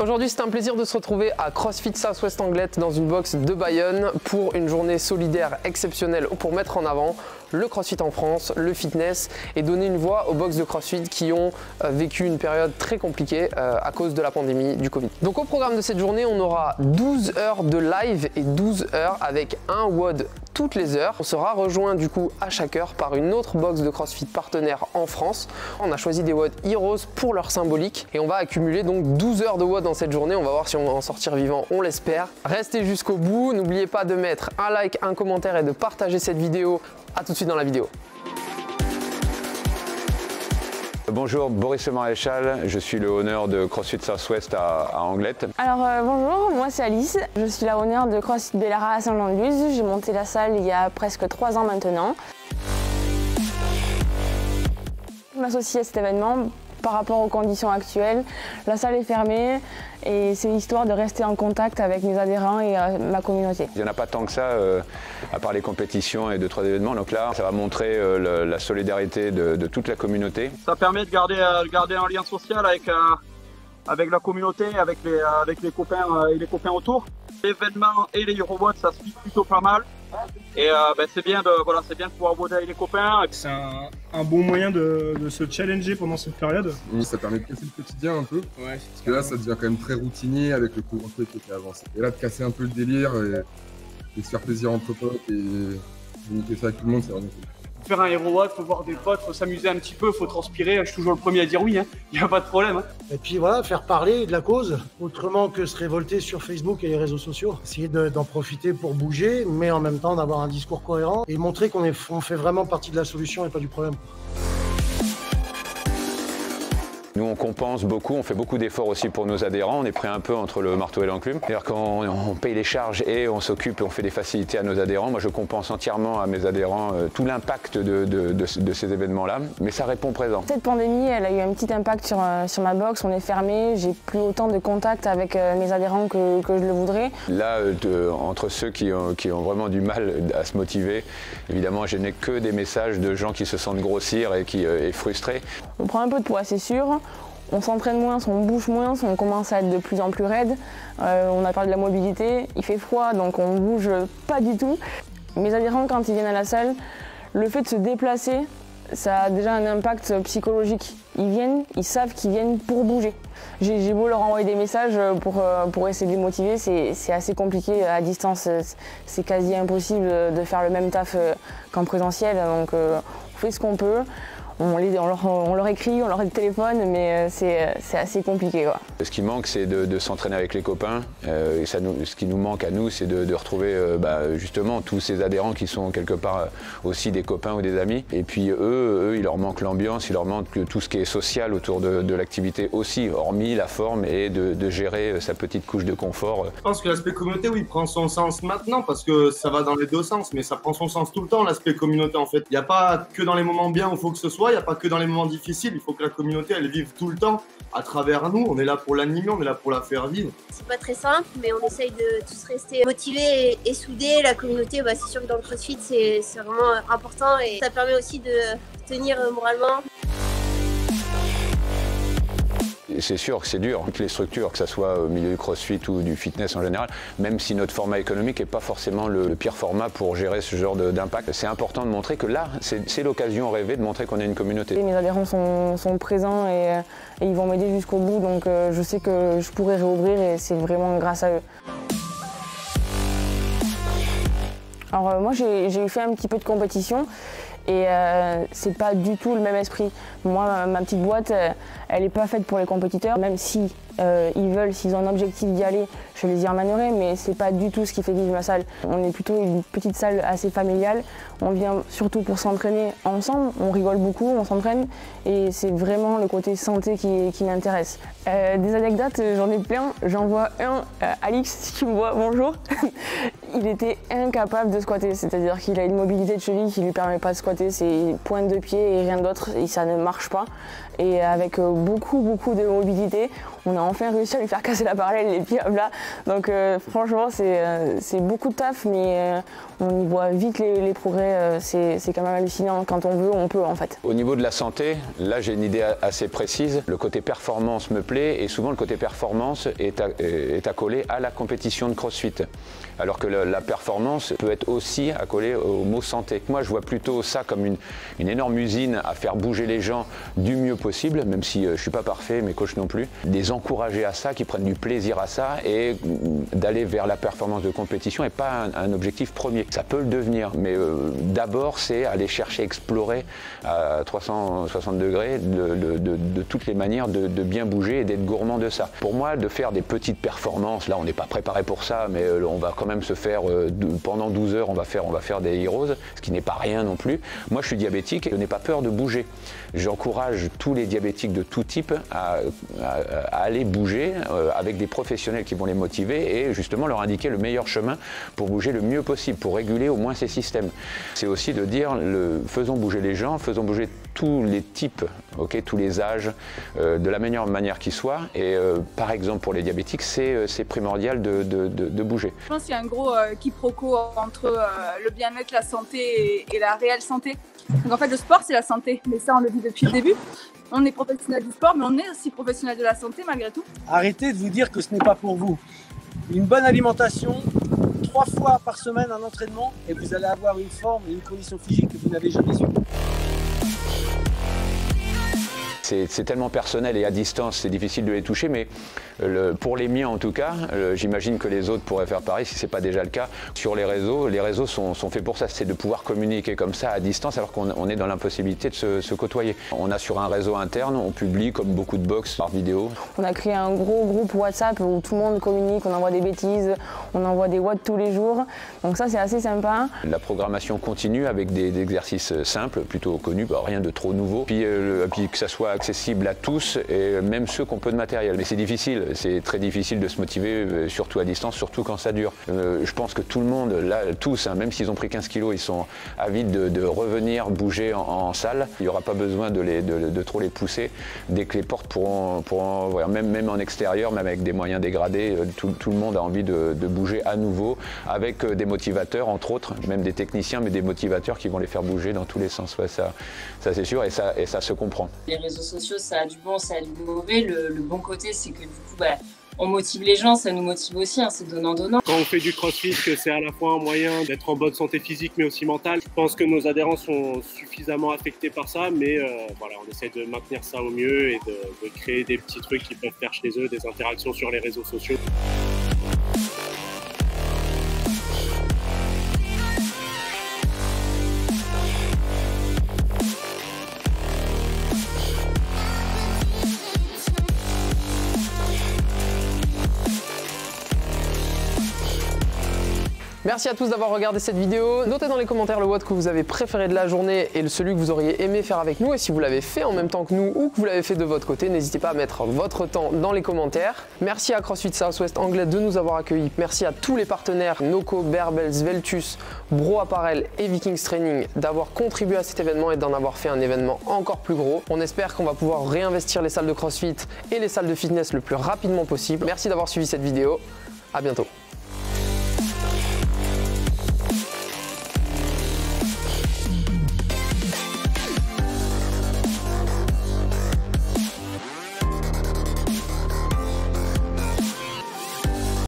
Aujourd'hui, c'est un plaisir de se retrouver à CrossFit Southwest Anglet dans une box de Bayonne pour une journée solidaire exceptionnelle pour mettre en avant le CrossFit en France, le fitness et donner une voix aux box de CrossFit qui ont vécu une période très compliquée à cause de la pandémie du Covid. Donc au programme de cette journée, on aura 12 heures de live et 12 heures avec un WOD toutes les heures. On sera rejoint du coup à chaque heure par une autre box de CrossFit partenaire en France. On a choisi des WOD Heroes pour leur symbolique et on va accumuler donc 12 heures de WOD dans cette journée. On va voir si on va en sortir vivant, on l'espère. Restez jusqu'au bout, n'oubliez pas de mettre un like, un commentaire et de partager cette vidéo. A tout de suite dans la vidéo. Bonjour, Boris Le Maréchal, je suis le honneur de CrossFit Southwest à Anglet. Alors bonjour, moi c'est Alice, je suis la honneur de CrossFit Bellara à Saint-Jean-de-Luz. J'ai monté la salle il y a presque 3 ans maintenant. Je m'associe à cet événement par rapport aux conditions actuelles. La salle est fermée et c'est histoire de rester en contact avec mes adhérents et ma communauté. Il n'y en a pas tant que ça, à part les compétitions et 2-3 événements. Donc là, ça va montrer la solidarité de toute la communauté. Ça permet de garder un lien social avec la communauté, avec les copains et les copains autour. L'événement et les Eurobots, ça se fit plutôt pas mal. Et c'est bien de pouvoir voter avec les copains. C'est un bon moyen de se challenger pendant cette période. Oui, ça permet de casser le quotidien un peu. Ouais. Parce que là, ça devient quand même très routinier avec le couvre-feu qui était avancé. Et là, de casser un peu le délire et se faire plaisir entre potes et limiter ça avec tout le monde, c'est vraiment cool. Faire un HeroWOD, faut voir des potes, faut s'amuser un petit peu, faut transpirer. Je suis toujours le premier à dire oui, il n'y a pas de problème. Et puis voilà, faire parler de la cause, autrement que se révolter sur Facebook et les réseaux sociaux. Essayer d'en profiter pour bouger, mais en même temps d'avoir un discours cohérent et montrer qu'on fait vraiment partie de la solution et pas du problème. Nous, on compense beaucoup, on fait beaucoup d'efforts aussi pour nos adhérents. On est pris un peu entre le marteau et l'enclume. C'est-à-dire qu'on paye les charges et on s'occupe et on fait des facilités à nos adhérents. Moi, je compense entièrement à mes adhérents tout l'impact de ces événements-là. Mais ça répond présent. Cette pandémie, elle a eu un petit impact sur ma box. On est fermé, j'ai plus autant de contact avec mes adhérents que je le voudrais. Là, entre ceux qui ont vraiment du mal à se motiver, évidemment, je n'ai que des messages de gens qui se sentent grossir et qui sont frustrés. On prend un peu de poids, c'est sûr. On s'entraîne moins, on bouge moins, on commence à être de plus en plus raide. On a parlé de la mobilité, il fait froid donc on bouge pas du tout. Mes adhérents quand ils viennent à la salle, le fait de se déplacer, ça a déjà un impact psychologique. Ils viennent, ils savent qu'ils viennent pour bouger. J'ai beau leur envoyer des messages pour essayer de les motiver, c'est assez compliqué à distance. C'est quasi impossible de faire le même taf qu'en présentiel, donc on fait ce qu'on peut. On leur écrit, on leur téléphone, mais c'est assez compliqué, quoi. Ce qui manque, c'est de s'entraîner avec les copains. Et ce qui nous manque à nous, c'est de retrouver justement tous ces adhérents qui sont quelque part aussi des copains ou des amis. Et puis eux, il leur manque l'ambiance, il leur manque tout ce qui est social autour de l'activité aussi, hormis la forme et de gérer sa petite couche de confort. Je pense que l'aspect communauté, oui, prend son sens maintenant parce que ça va dans les deux sens, mais ça prend son sens tout le temps, l'aspect communauté en fait. Il n'y a pas que dans les moments bien où il faut que ce soit. Il n'y a pas que dans les moments difficiles, il faut que la communauté elle vive tout le temps à travers nous. On est là pour l'animer, on est là pour la faire vivre. C'est pas très simple, mais on essaye de tous rester motivés et soudés. La communauté, c'est sûr que dans le CrossFit, c'est vraiment important et ça permet aussi de tenir moralement. C'est sûr que c'est dur, toutes les structures, que ce soit au milieu du crossfit ou du fitness en général, même si notre format économique n'est pas forcément le pire format pour gérer ce genre d'impact, c'est important de montrer que là, c'est l'occasion rêvée de montrer qu'on est une communauté. Mes adhérents sont présents et ils vont m'aider jusqu'au bout, donc je sais que je pourrai réouvrir et c'est vraiment grâce à eux. Alors moi j'ai fait un petit peu de compétition et c'est pas du tout le même esprit. Moi ma petite boîte elle est pas faite pour les compétiteurs, même si s'ils ont un objectif d'y aller, je les y emmènerai, mais c'est pas du tout ce qui fait vivre ma salle. On est plutôt une petite salle assez familiale, on vient surtout pour s'entraîner ensemble, on rigole beaucoup, on s'entraîne et c'est vraiment le côté santé qui m'intéresse. Des anecdotes, j'en ai plein, j'en vois un, Alix, si tu me vois, bonjour. Il était incapable de squatter, c'est-à-dire qu'il a une mobilité de cheville qui lui permet pas de squatter, c'est pointe de pied et rien d'autre, et ça ne marche pas. Et avec beaucoup de mobilité, On a enfin réussi à lui faire casser la parallèle, les pieds à plat. Donc franchement, c'est beaucoup de taf, mais on y voit vite les progrès. C'est quand même hallucinant. Quand on veut, on peut en fait. Au niveau de la santé, là j'ai une idée assez précise. Le côté performance me plaît et souvent le côté performance est accolé à la compétition de CrossFit. Alors que la performance peut être aussi accolée au mot santé. Moi je vois plutôt ça comme une énorme usine à faire bouger les gens du mieux possible, même si je ne suis pas parfait, mes coachs non plus. Les encourager à ça, qui prennent du plaisir à ça et d'aller vers la performance de compétition n'est pas un objectif premier. Ça peut le devenir, mais d'abord c'est aller chercher, explorer à 360 degrés de toutes les manières de bien bouger et d'être gourmand de ça. Pour moi, de faire des petites performances, là on n'est pas préparé pour ça, mais on va quand même se faire, pendant 12 heures, on va faire des heroes, ce qui n'est pas rien non plus. Moi je suis diabétique et je n'ai pas peur de bouger. J'encourage tous les diabétiques de tout type à aller bouger avec des professionnels qui vont les motiver et justement leur indiquer le meilleur chemin pour bouger le mieux possible, pour réguler au moins ces systèmes. C'est aussi de dire, faisons bouger les gens, faisons bouger tous les types, okay, tous les âges, de la meilleure manière qui soit. Et par exemple pour les diabétiques, c'est primordial de bouger. Je pense qu'il y a un gros quiproquo entre le bien-être, la santé et la réelle santé. Donc en fait le sport c'est la santé, mais ça on le dit depuis le début. On est professionnel du sport, mais on est aussi professionnel de la santé malgré tout. Arrêtez de vous dire que ce n'est pas pour vous. Une bonne alimentation, 3 fois par semaine un entraînement, et vous allez avoir une forme et une condition physique que vous n'avez jamais eue. C'est tellement personnel et à distance, c'est difficile de les toucher, mais pour les miens en tout cas, j'imagine que les autres pourraient faire pareil si ce n'est pas déjà le cas. Sur les réseaux sont faits pour ça, c'est de pouvoir communiquer comme ça à distance alors qu'on est dans l'impossibilité de se côtoyer. On a sur un réseau interne, on publie comme beaucoup de box par vidéo. On a créé un gros groupe WhatsApp où tout le monde communique, on envoie des bêtises, on envoie des watts tous les jours. Donc ça c'est assez sympa. La programmation continue avec des exercices simples, plutôt connus, rien de trop nouveau. Puis que ça soit accessible à tous et même ceux qui ont peu de matériel. Mais c'est difficile, c'est très difficile de se motiver, surtout à distance, surtout quand ça dure. Je pense que tout le monde, là, tous, même s'ils ont pris 15 kilos, ils sont avides de revenir bouger en salle. Il n'y aura pas besoin de trop les pousser. Dès que les portes pourront voilà, même en extérieur, même avec des moyens dégradés, tout le monde a envie de bouger à nouveau avec des motivateurs, entre autres, même des techniciens, mais des motivateurs qui vont les faire bouger dans tous les sens. Ouais, ça c'est sûr et ça se comprend. Les réseaux sociaux, ça a du bon, ça a du mauvais. Le bon côté, c'est que du coup, on motive les gens, ça nous motive aussi, c'est donnant-donnant. Quand on fait du crossfit, que c'est à la fois un moyen d'être en bonne santé physique mais aussi mentale, je pense que nos adhérents sont suffisamment affectés par ça, mais voilà, on essaie de maintenir ça au mieux et de créer des petits trucs qu'ils peuvent faire chez eux, des interactions sur les réseaux sociaux. Merci à tous d'avoir regardé cette vidéo. Notez dans les commentaires le WOD que vous avez préféré de la journée et celui que vous auriez aimé faire avec nous. Et si vous l'avez fait en même temps que nous ou que vous l'avez fait de votre côté, n'hésitez pas à mettre votre temps dans les commentaires. Merci à CrossFit Southwest Anglet de nous avoir accueillis. Merci à tous les partenaires Noco, Bearbells, Veltus, Bro Apparel et Vikings Training d'avoir contribué à cet événement et d'en avoir fait un événement encore plus gros. On espère qu'on va pouvoir réinvestir les salles de CrossFit et les salles de fitness le plus rapidement possible. Merci d'avoir suivi cette vidéo. À bientôt.